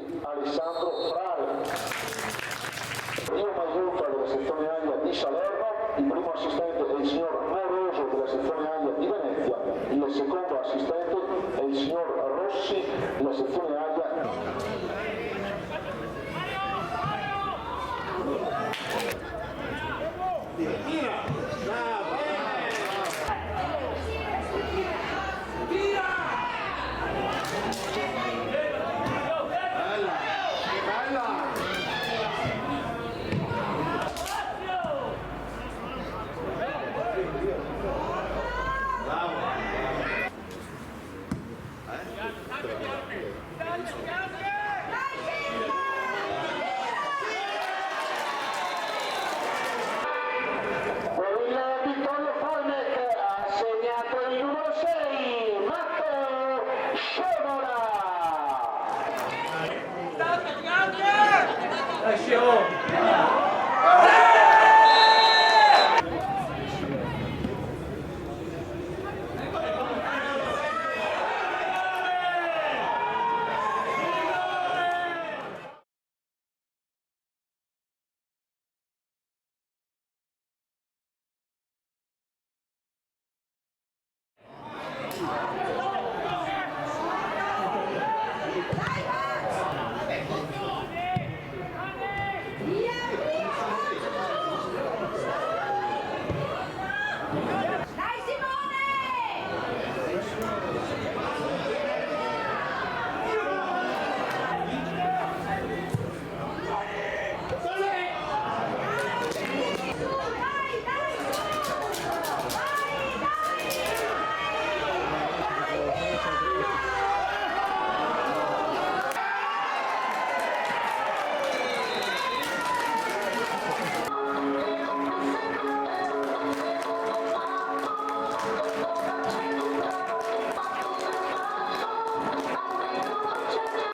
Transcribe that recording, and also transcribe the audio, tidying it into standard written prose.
di Alessandro Frare. Primo aiuto della sezione Aglia di Salerno, il primo assistente è il signor Moroso della sezione Aglia di Venezia, il secondo assistente è il signor Rossi della sezione Aglia. Vittorio Fornec ha segnato